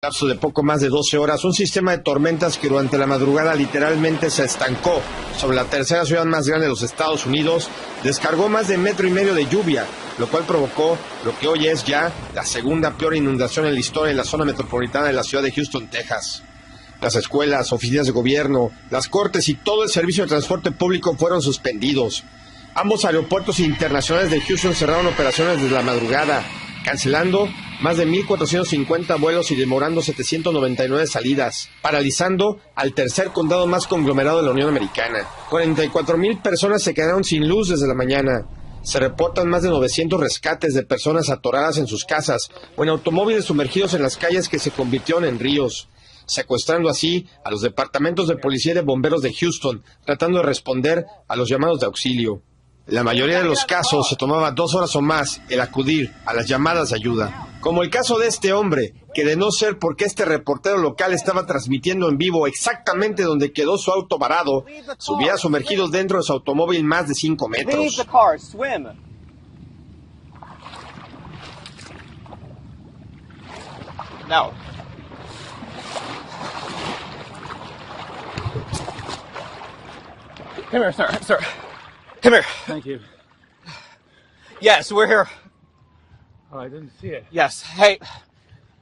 Lapso de poco más de 12 horas, un sistema de tormentas que durante la madrugada literalmente se estancó sobre la tercera ciudad más grande de los Estados Unidos, descargó más de 1,5 metros de lluvia, lo cual provocó lo que hoy es ya la segunda peor inundación en la historia en la zona metropolitana de la ciudad de Houston, Texas. Las escuelas, oficinas de gobierno, las cortes y todo el servicio de transporte público fueron suspendidos. Ambos aeropuertos internacionales de Houston cerraron operaciones desde la madrugada, cancelando más de 1,450 vuelos y demorando 799 salidas, paralizando al tercer condado más conglomerado de la Unión Americana. 44,000 personas se quedaron sin luz desde la mañana. Se reportan más de 900 rescates de personas atoradas en sus casas o en automóviles sumergidos en las calles que se convirtieron en ríos, secuestrando así a los departamentos de policía y de bomberos de Houston, tratando de responder a los llamados de auxilio. En la mayoría de los casos se tomaba 2 horas o más el acudir a las llamadas de ayuda. Como el caso de este hombre, que de no ser porque este reportero local estaba transmitiendo en vivo exactamente donde quedó su auto varado, se hubiera sumergido dentro de su automóvil más de 5 metros. No. Come here, sir. Come here. Thank you. Yes, we're here. Oh, I didn't see it. Yes. Hey,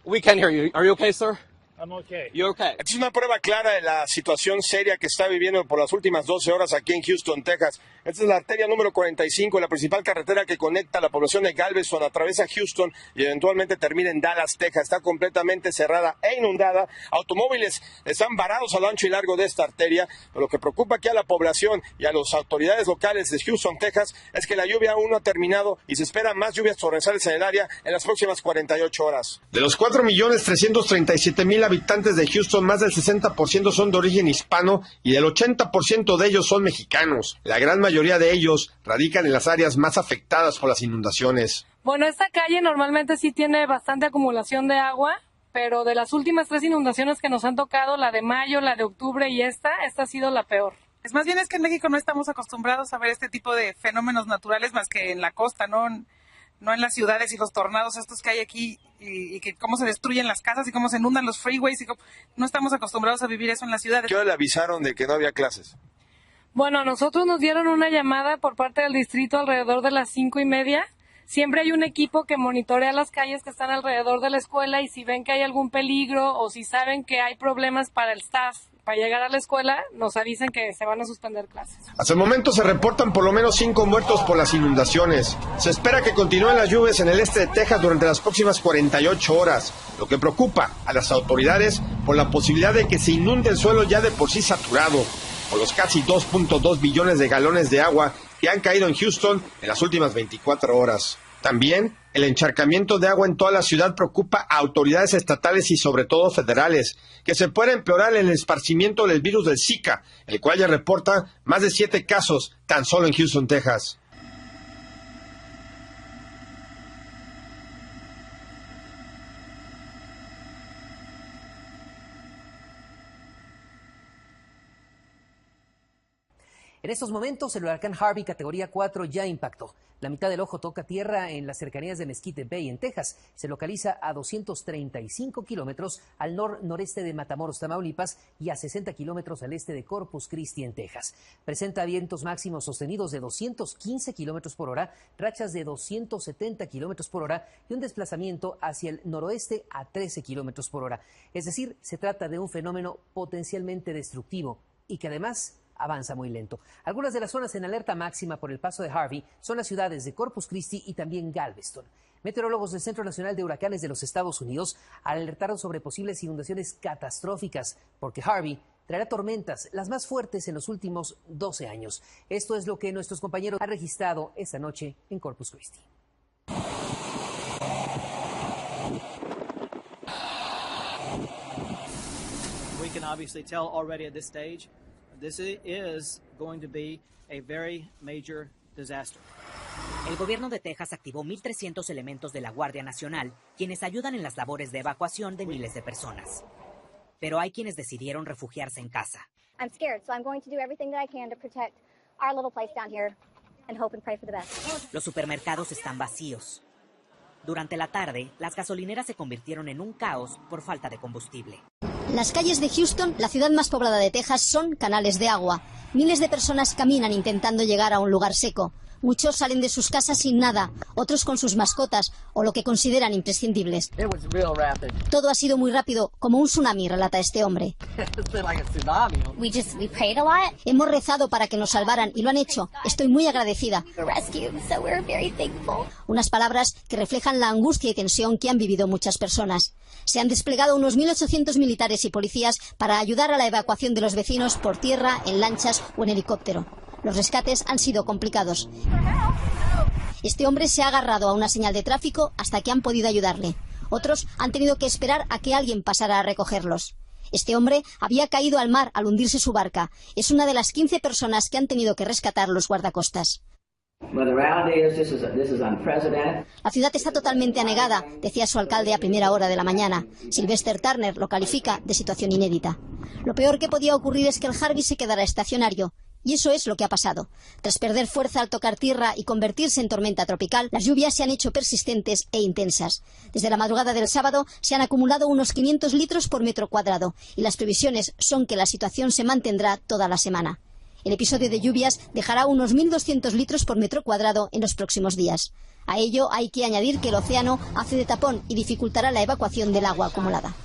we can hear you. Are you okay, sir? I'm okay. You okay? Es una prueba clara de la situación seria que está viviendo por las últimas 12 horas aquí en Houston, Texas. Esta es la arteria número 45, la principal carretera que conecta a la población de Galveston, atraviesa Houston y eventualmente termina en Dallas, Texas. Está completamente cerrada e inundada. Automóviles están varados a lo ancho y largo de esta arteria. Pero lo que preocupa aquí a la población y a las autoridades locales de Houston, Texas, es que la lluvia aún no ha terminado y se esperan más lluvias torrenciales en el área en las próximas 48 horas. De los 4,337,000 habitantes de Houston, más del 60% son de origen hispano y el 80% de ellos son mexicanos. La gran mayoría de ellos radican en las áreas más afectadas por las inundaciones. Bueno, esta calle normalmente sí tiene bastante acumulación de agua, pero de las últimas 3 inundaciones que nos han tocado, la de mayo, la de octubre y esta ha sido la peor. Más bien es que en México no estamos acostumbrados a ver este tipo de fenómenos naturales más que en la costa, no en las ciudades y los tornados estos que hay aquí y que cómo se destruyen las casas y cómo se inundan los freeways y no estamos acostumbrados a vivir eso en las ciudades. ¿Qué hora le avisaron de que no había clases? Bueno, a nosotros nos dieron una llamada por parte del distrito alrededor de las 5:30. Siempre hay un equipo que monitorea las calles que están alrededor de la escuela y si ven que hay algún peligro o si saben que hay problemas para el staff para llegar a la escuela, nos avisan que se van a suspender clases. Hasta el momento se reportan por lo menos 5 muertos por las inundaciones. Se espera que continúen las lluvias en el este de Texas durante las próximas 48 horas, lo que preocupa a las autoridades por la posibilidad de que se inunde el suelo ya de por sí saturado, por los casi 2.2 billones de galones de agua que han caído en Houston en las últimas 24 horas. También, el encharcamiento de agua en toda la ciudad preocupa a autoridades estatales y sobre todo federales, que se puede empeorar el esparcimiento del virus del Zika, el cual ya reporta más de 7 casos tan solo en Houston, Texas. En estos momentos, el huracán Harvey, categoría 4, ya impactó. La mitad del ojo toca tierra en las cercanías de Mesquite Bay, en Texas. Se localiza a 235 kilómetros al noreste de Matamoros, Tamaulipas, y a 60 kilómetros al este de Corpus Christi, en Texas. Presenta vientos máximos sostenidos de 215 kilómetros por hora, rachas de 270 kilómetros por hora y un desplazamiento hacia el noroeste a 13 kilómetros por hora. Es decir, se trata de un fenómeno potencialmente destructivo y que además avanza muy lento. Algunas de las zonas en alerta máxima por el paso de Harvey son las ciudades de Corpus Christi y también Galveston. Meteorólogos del Centro Nacional de Huracanes de los Estados Unidos alertaron sobre posibles inundaciones catastróficas porque Harvey traerá tormentas, las más fuertes en los últimos 12 años. Esto es lo que nuestros compañeros han registrado esta noche en Corpus Christi. We can obviously tell already at this stage this is going to be a very major disaster. El gobierno de Texas activó 1,300 elementos de la Guardia Nacional, quienes ayudan en las labores de evacuación de miles de personas. Pero hay quienes decidieron refugiarse en casa. I'm scared, so I'm going to do everything that I can to protect our little place down here and hope and pray for the best. Los supermercados están vacíos. Durante la tarde, las gasolineras se convirtieron en un caos por falta de combustible. Las calles de Houston, la ciudad más poblada de Texas, son canales de agua. Miles de personas caminan intentando llegar a un lugar seco. Muchos salen de sus casas sin nada, otros con sus mascotas o lo que consideran imprescindibles. Todo ha sido muy rápido, como un tsunami, relata este hombre. Hemos rezado para que nos salvaran y lo han hecho. Estoy muy agradecida. Unas palabras que reflejan la angustia y tensión que han vivido muchas personas. Se han desplegado unos 1.800 militares y policías para ayudar a la evacuación de los vecinos por tierra, en lanchas o en helicóptero. Los rescates han sido complicados. Este hombre se ha agarrado a una señal de tráfico hasta que han podido ayudarle. Otros han tenido que esperar a que alguien pasara a recogerlos. Este hombre había caído al mar al hundirse su barca. Es una de las 15 personas que han tenido que rescatar los guardacostas. La ciudad está totalmente anegada, decía su alcalde a primera hora de la mañana. Sylvester Turner lo califica de situación inédita. Lo peor que podía ocurrir es que el Harvey se quedara estacionario. Y eso es lo que ha pasado. Tras perder fuerza al tocar tierra y convertirse en tormenta tropical, las lluvias se han hecho persistentes e intensas. Desde la madrugada del sábado se han acumulado unos 500 litros por metro cuadrado y las previsiones son que la situación se mantendrá toda la semana. El episodio de lluvias dejará unos 1.200 litros por metro cuadrado en los próximos días. A ello hay que añadir que el océano hace de tapón y dificultará la evacuación del agua acumulada.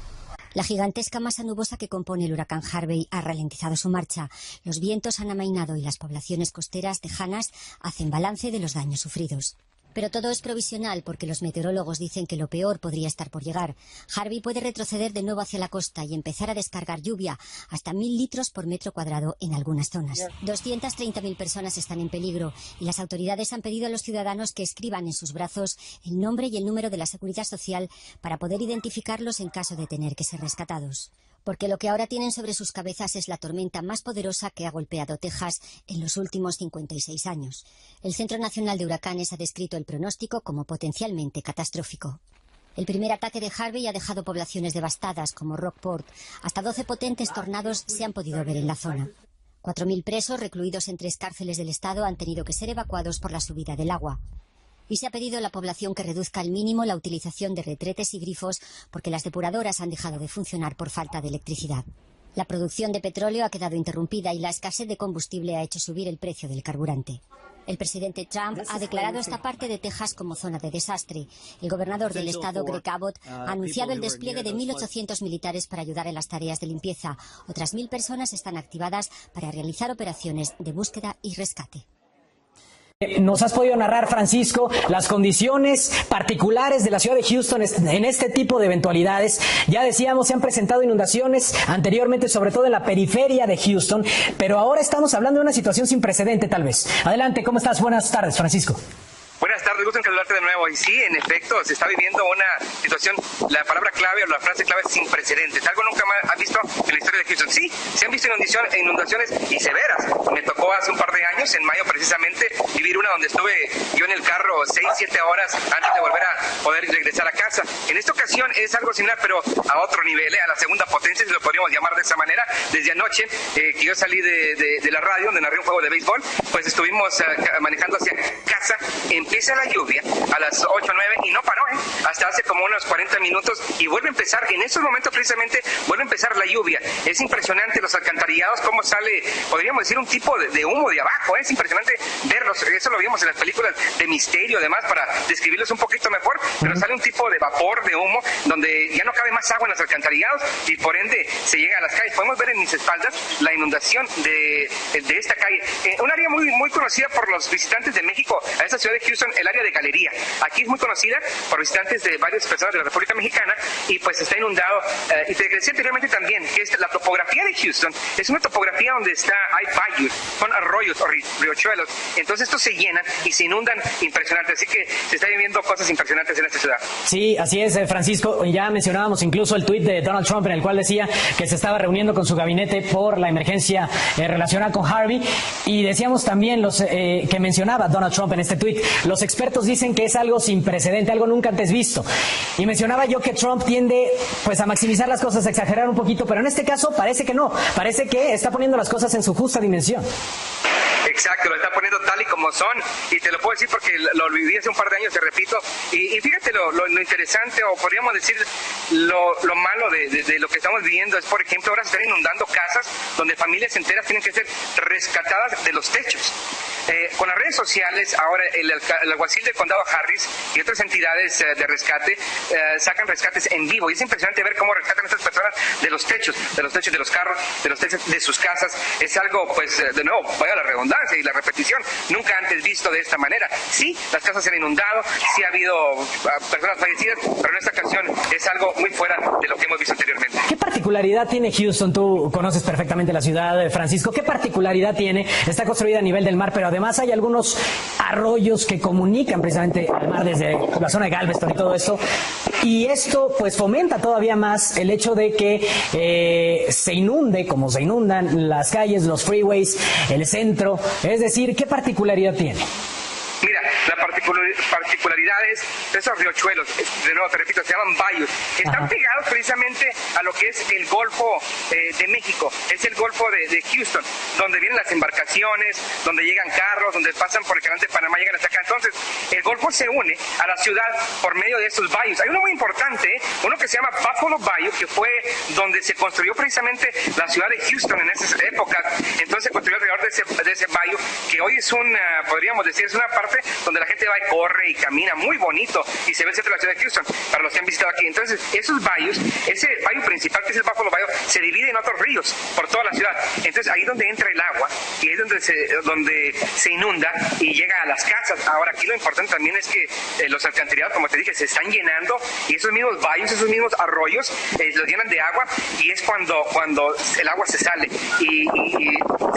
La gigantesca masa nubosa que compone el huracán Harvey ha ralentizado su marcha. Los vientos han amainado y las poblaciones costeras tejanas hacen balance de los daños sufridos. Pero todo es provisional porque los meteorólogos dicen que lo peor podría estar por llegar. Harvey puede retroceder de nuevo hacia la costa y empezar a descargar lluvia, hasta 1.000 litros por metro cuadrado en algunas zonas. 230.000 personas están en peligro y las autoridades han pedido a los ciudadanos que escriban en sus brazos el nombre y el número de la Seguridad Social para poder identificarlos en caso de tener que ser rescatados. Porque lo que ahora tienen sobre sus cabezas es la tormenta más poderosa que ha golpeado Texas en los últimos 56 años. El Centro Nacional de Huracanes ha descrito el pronóstico como potencialmente catastrófico. El primer ataque de Harvey ha dejado poblaciones devastadas como Rockport. Hasta 12 potentes tornados se han podido ver en la zona. 4.000 presos recluidos en 3 cárceles del estado han tenido que ser evacuados por la subida del agua. Y se ha pedido a la población que reduzca al mínimo la utilización de retretes y grifos porque las depuradoras han dejado de funcionar por falta de electricidad. La producción de petróleo ha quedado interrumpida y la escasez de combustible ha hecho subir el precio del carburante. El presidente Trump ha declarado esta parte de Texas como zona de desastre. El gobernador del estado, Greg Abbott, ha anunciado el despliegue de 1.800 militares para ayudar en las tareas de limpieza. Otras 1.000 personas están activadas para realizar operaciones de búsqueda y rescate. Nos has podido narrar, Francisco, las condiciones particulares de la ciudad de Houston en este tipo de eventualidades. Ya decíamos, se han presentado inundaciones anteriormente, sobre todo en la periferia de Houston, pero ahora estamos hablando de una situación sin precedente, tal vez. Adelante, ¿cómo estás? Buenas tardes, Francisco. Buenas tardes, gusto en saludarte de nuevo. Y sí, en efecto, se está viviendo una situación, la palabra clave o la frase clave es sin precedentes. Algo nunca más ha visto en la historia de Houston. Sí, se han visto inundaciones y severas. Me tocó hace un par de años, en mayo precisamente, vivir una donde estuve yo en el carro 6-7 horas antes de volver a poder regresar a casa. En esta ocasión es algo similar, pero a otro nivel, a la segunda potencia, si lo podríamos llamar de esa manera. Desde anoche, que yo salí de la radio, donde narré un juego de béisbol, pues estuvimos manejando hacia casa. Empieza la lluvia a las 8 o 9 y no paró, hasta hace como unos 40 minutos y vuelve a empezar, en estos momentos precisamente vuelve a empezar la lluvia. Es impresionante los alcantarillados, cómo sale, podríamos decir, un tipo de humo de abajo, es impresionante verlos, eso lo vimos en las películas de misterio, además, para describirlos un poquito mejor, pero sale un tipo de vapor, de humo, donde ya no cabe más agua en los alcantarillados y por ende se llega a las calles. Podemos ver en mis espaldas la inundación de esta calle, un área muy conocida por los visitantes de México a esta ciudad de Houston, el área de Galería. Aquí es muy conocida por visitantes de varias personas de la República Mexicana y pues está inundado. Y te decía anteriormente también que la topografía de Houston es una topografía donde hay bayous, son arroyos o riachuelos. Entonces estos se llenan y se inundan impresionante. Así que se están viviendo cosas impresionantes en esta ciudad. Sí, así es, Francisco. Ya mencionábamos incluso el tuit de Donald Trump en el cual decía que se estaba reuniendo con su gabinete por la emergencia relacionada con Harvey. Y decíamos también que mencionaba Donald Trump en este tuit, los expertos dicen que es algo sin precedente, algo nunca antes visto. Y mencionaba yo que Trump tiende pues a maximizar las cosas, a exagerar un poquito, pero en este caso parece que no, parece que está poniendo las cosas en su justa dimensión. Exacto, lo está poniendo tal y como son, y te lo puedo decir porque lo viví hace un par de años, te repito, y fíjate lo interesante, o podríamos decir lo malo de lo que estamos viviendo es, por ejemplo, ahora se están inundando casas donde familias enteras tienen que ser rescatadas de los techos. Con las redes sociales, ahora el alguacil del condado Harris y otras entidades de rescate sacan rescates en vivo, y es impresionante ver cómo rescatan a estas personas de los techos de los carros, de los techos de sus casas. Es algo, pues, de nuevo, vaya la redundancia y la repetición, nunca antes visto de esta manera. Sí, las casas se han inundado, sí ha habido personas fallecidas, pero en esta ocasión es algo muy fuera de lo que hemos visto anteriormente. ¿Qué particularidad tiene Houston? Tú conoces perfectamente la ciudad, Francisco. ¿Qué particularidad tiene? Está construida a nivel del mar, pero además hay algunos arroyos que comunican precisamente al mar desde la zona de Galveston y todo esto. Y esto pues fomenta todavía más el hecho de que se inunde, como se inundan las calles, los freeways, el centro. Es decir, ¿qué particularidad tiene? Mira, la particularidad es esos riachuelos, de nuevo te repito, se llaman bayous, están pegados precisamente a lo que es el Golfo de México, es el Golfo de Houston, donde vienen las embarcaciones, donde llegan carros, donde pasan por el canal de Panamá, llegan hasta acá. Entonces, el Golfo se une a la ciudad por medio de estos bayous. Hay uno muy importante, uno que se llama Buffalo Bayou, que fue donde se construyó precisamente la ciudad de Houston en esas épocas. Entonces se construyó alrededor de ese bayou, que hoy es podríamos decir, es una parte donde la gente va y corre y camina, muy bonito, y se ve el centro de la ciudad de Houston, para los que han visitado aquí. Entonces, esos bayous, ese bayou principal, que es el Buffalo Bayou, se divide en otros ríos por toda la ciudad. Entonces, ahí donde entra el agua, y es donde se inunda y llega a las casas. Ahora, aquí lo importante también es que los alcantarillados, como te dije, se están llenando, y esos mismos bayous, esos mismos arroyos, los llenan de agua, y es cuando el agua se sale, y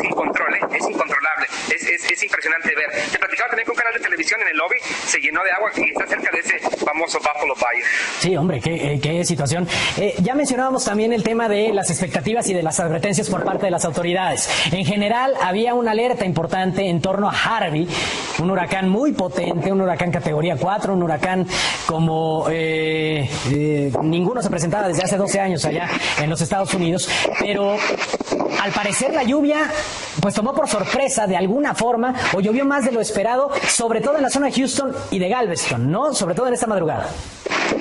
sin control, es incontrolable, es impresionante ver. Te platicaba también con un canal de televisión en el lobby, se llenó de agua y está cerca de ese famoso Buffalo Bayou. Sí, hombre, qué situación. Ya mencionábamos también el tema de las expectativas y de las advertencias por parte de las autoridades. En general, había una alerta importante en torno a Harvey, un huracán muy potente, un huracán categoría 4, un huracán como ninguno se presentaba desde hace 12 años allá en los Estados Unidos, pero al parecer la lluvia pues tomó por sorpresa de alguna forma, o llovió más de lo esperado, sobre todo en la zona de Houston y de Galveston, ¿no? Sobre todo en esta madrugada.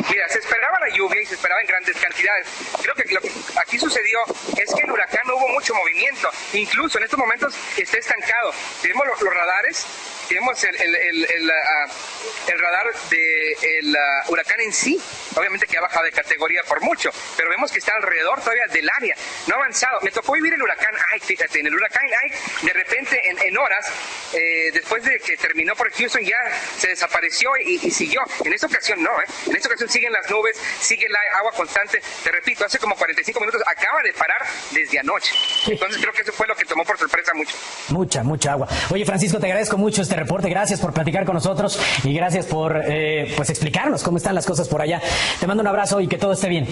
Mira, se esperaba la lluvia y se esperaba en grandes cantidades. Creo que lo que aquí sucedió es que el huracán no hubo mucho movimiento. Incluso en estos momentos está estancado. Tenemos los radares, tenemos el radar del huracán en sí. Obviamente que ha bajado de categoría por mucho, pero vemos que está alrededor todavía del área. No ha avanzado. Me tocó vivir el huracán Ike, fíjate. En el huracán Ike, de repente, en horas, después de que terminó por Houston, ya se desapareció y siguió. En esta ocasión no, En esta ocasión siguen las nubes, sigue el agua constante. Te repito, hace como 45 minutos acaba de parar desde anoche. Entonces creo que eso fue lo que tomó por sorpresa mucho. Mucha agua. Oye, Francisco, te agradezco mucho este reporte. Gracias por platicar con nosotros y gracias por pues explicarnos cómo están las cosas por allá. Te mando un abrazo y que todo esté bien.